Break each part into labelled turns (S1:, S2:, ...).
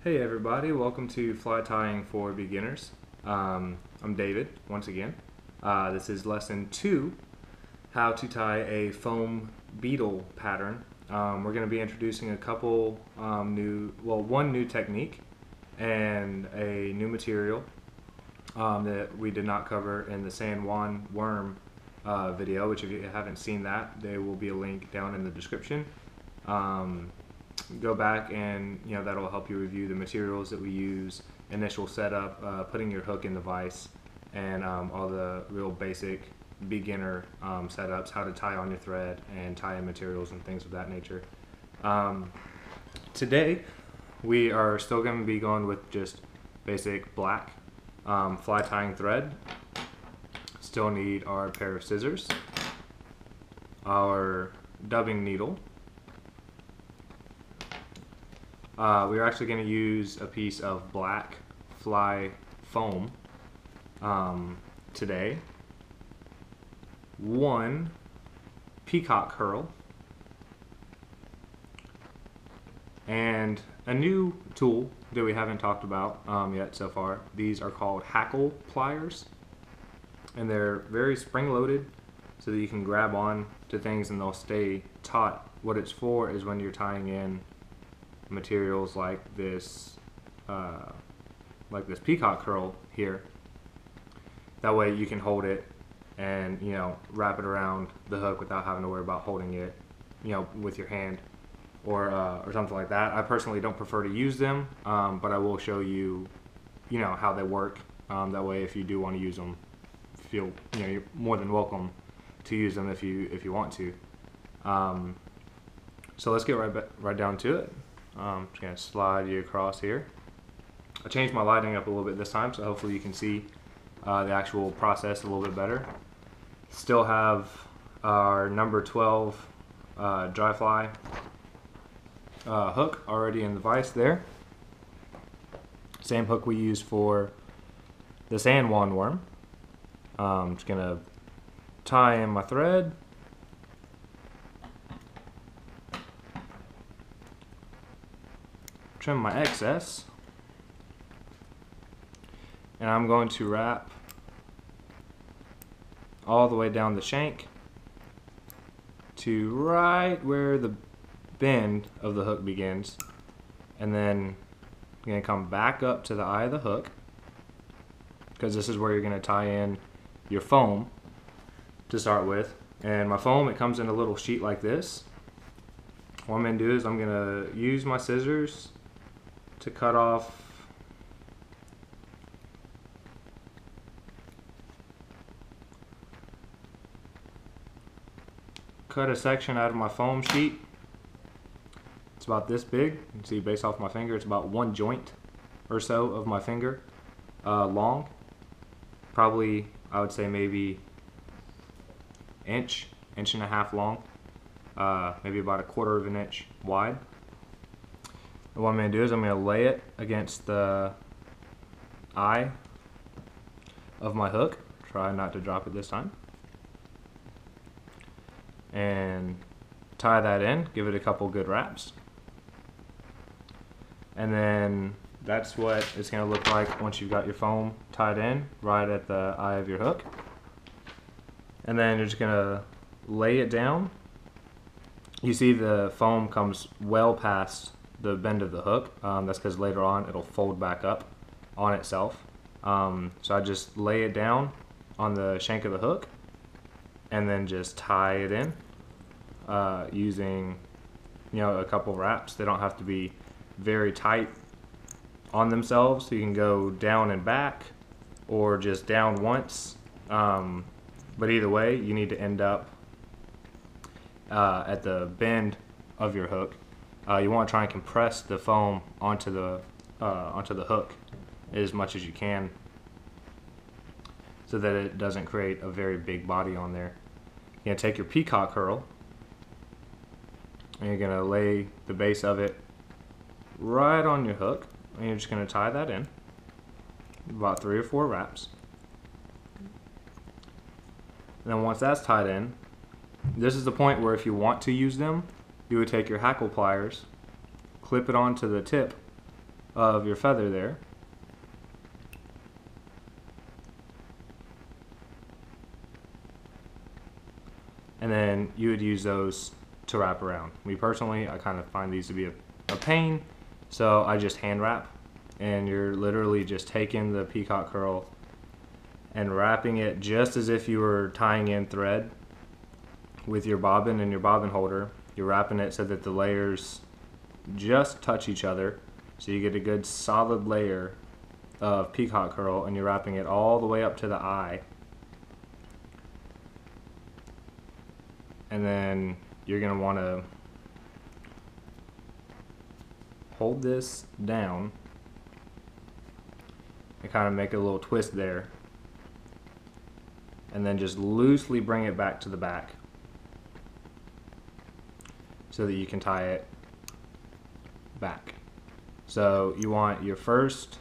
S1: Hey everybody, welcome to Fly Tying for Beginners. I'm David, once again. This is lesson 2, how to tie a foam beetle pattern. We're going to be introducing a couple one new technique and a new material that we did not cover in the San Juan worm video, which if you haven't seen that, there will be a link down in the description. Go back and that'll help you review the materials that we use, initial setup, putting your hook in the vise, and all the real basic beginner setups, how to tie on your thread and tie in materials and things of that nature. Today we are still going to be going with just basic black fly tying thread. Still need our pair of scissors, our dubbing needle. We're actually going to use a piece of black fly foam today, one peacock curl, and a new tool that we haven't talked about yet so far. These are called hackle pliers, and they're very spring-loaded so that you can grab on to things and they'll stay taut. What it's for is when you're tying in materials like this peacock curl here. That way you can hold it and wrap it around the hook without having to worry about holding it with your hand or something like that. I personally don't prefer to use them, but I will show you how they work. That way if you do want to use them, you're more than welcome to use them if you want to. So let's get right down to it. I'm just going to slide you across here. I changed my lighting up a little bit this time, so hopefully you can see the actual process a little bit better. Still have our number 12 dry fly hook already in the vise there. Same hook we used for the San Juan worm. I'm just going to tie in my thread. Trim my excess, and I'm going to wrap all the way down the shank to right where the bend of the hook begins, and then I'm going to come back up to the eye of the hook, because this is where you're going to tie in your foam to start with. And my foam, it comes in a little sheet like this. What I'm going to do is I'm going to use my scissors to cut a section out of my foam sheet. It's about this big. You can see based off my finger, it's about 1 joint or so of my finger long. Probably, I would say maybe inch and a half long, maybe about 1/4 of an inch wide. And what I'm going to do is I'm going to lay it against the eye of my hook. Try not to drop it this time. And tie that in, give it a couple good wraps. And then that's what it's going to look like once you've got your foam tied in right at the eye of your hook. And then you're just going to lay it down. You see the foam comes well past the bend of the hook. That's because later on it'll fold back up on itself. So I just lay it down on the shank of the hook and then just tie it in using a couple wraps. They don't have to be very tight on themselves, so you can go down and back or just down once, but either way you need to end up at the bend of your hook. You want to try and compress the foam onto the hook as much as you can, so that it doesn't create a very big body on there. You're going to take your peacock curl and you're going to lay the base of it right on your hook, and you're just going to tie that in about 3 or 4 wraps. And then once that's tied in, this is the point where if you want to use them, you would take your hackle pliers, clip it onto the tip of your feather there. And then you would use those to wrap around. Me personally, I kind of find these to be a pain, so I just hand wrap. And you're literally just taking the peacock curl and wrapping it just as if you were tying in thread with your bobbin and your bobbin holder. You're wrapping it so that the layers just touch each other, so you get a good solid layer of peacock curl, and you're wrapping it all the way up to the eye. And then you're going to want to hold this down and kind of make a little twist there, and then just loosely bring it back to the back so that you can tie it back. So you want your first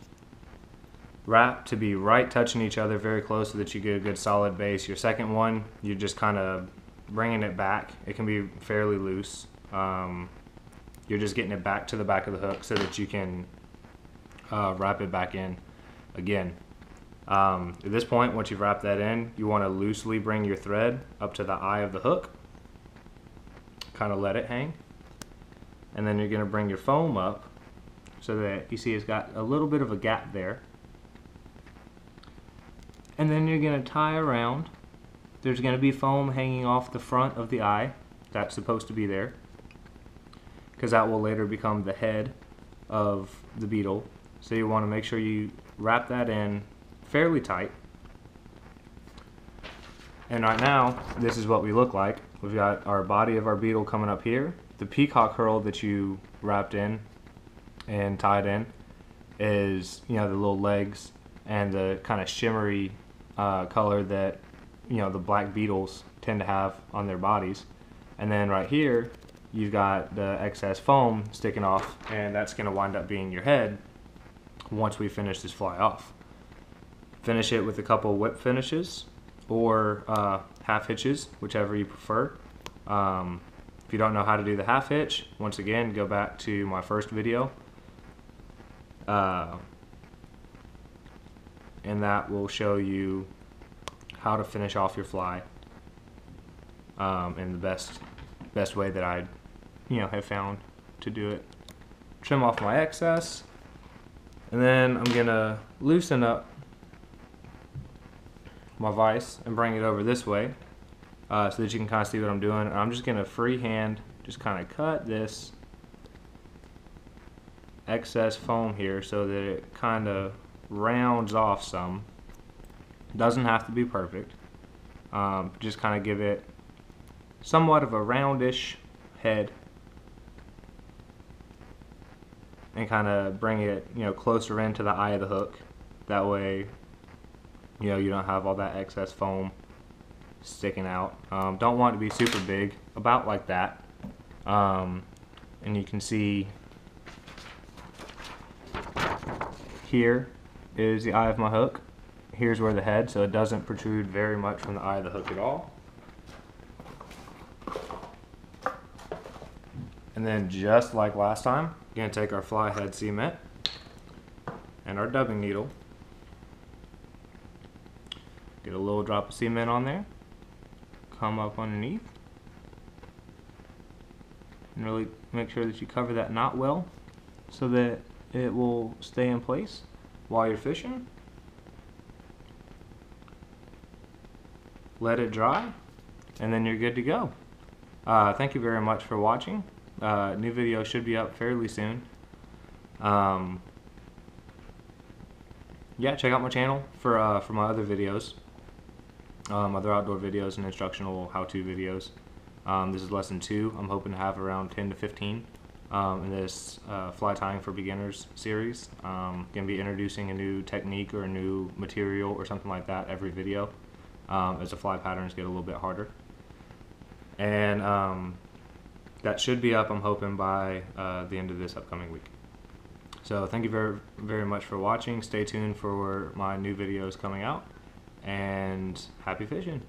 S1: wrap to be right touching each other very close so that you get a good solid base. Your second one, you're just kind of bringing it back. It can be fairly loose. You're just getting it back to the back of the hook so that you can wrap it back in again. At this point, once you've wrapped that in, you want to loosely bring your thread up to the eye of the hook, kind of let it hang, and then you're going to bring your foam up so that you see it's got a little bit of a gap there, and then you're going to tie around. There's going to be foam hanging off the front of the eye. That's supposed to be there because that will later become the head of the beetle. So you want to make sure you wrap that in fairly tight. And right now, this is what we look like. We've got our body of our beetle coming up here. The peacock curl that you wrapped in and tied in is, you know, the little legs and the kind of shimmery color that, you know, the black beetles tend to have on their bodies. And then right here, you've got the excess foam sticking off, and that's going to wind up being your head once we finish this fly off. Finish it with a couple whip finishes or half hitches, whichever you prefer. If you don't know how to do the half hitch, once again, go back to my first video. And that will show you how to finish off your fly in the best way that I have found to do it. Trim off my excess, and then I'm gonna loosen up my vise and bring it over this way so that you can kind of see what I'm doing. And I'm just gonna freehand just kind of cut this excess foam here so that it kind of rounds off some. Doesn't have to be perfect. Just kind of give it somewhat of a roundish head and kind of bring it, closer into the eye of the hook. That way, you don't have all that excess foam sticking out. Don't want it to be super big, about like that. And you can see here is the eye of my hook. Here's where the head, so it doesn't protrude very much from the eye of the hook at all. And then just like last time, we're going to take our fly head cement and our dubbing needle. Get a little drop of cement on there. Come up underneath. And really make sure that you cover that knot well so that it will stay in place while you're fishing. Let it dry, and then you're good to go. Thank you very much for watching. New video should be up fairly soon. Yeah, check out my channel for my other videos, other outdoor videos and instructional how-to videos. This is lesson 2. I'm hoping to have around 10 to 15 in this fly tying for beginners series. Going to be introducing a new technique or a new material or something like that every video. As the fly patterns get a little bit harder. And that should be up, I'm hoping, by the end of this upcoming week. So thank you very, very much for watching. Stay tuned for my new videos coming out, and happy fishing.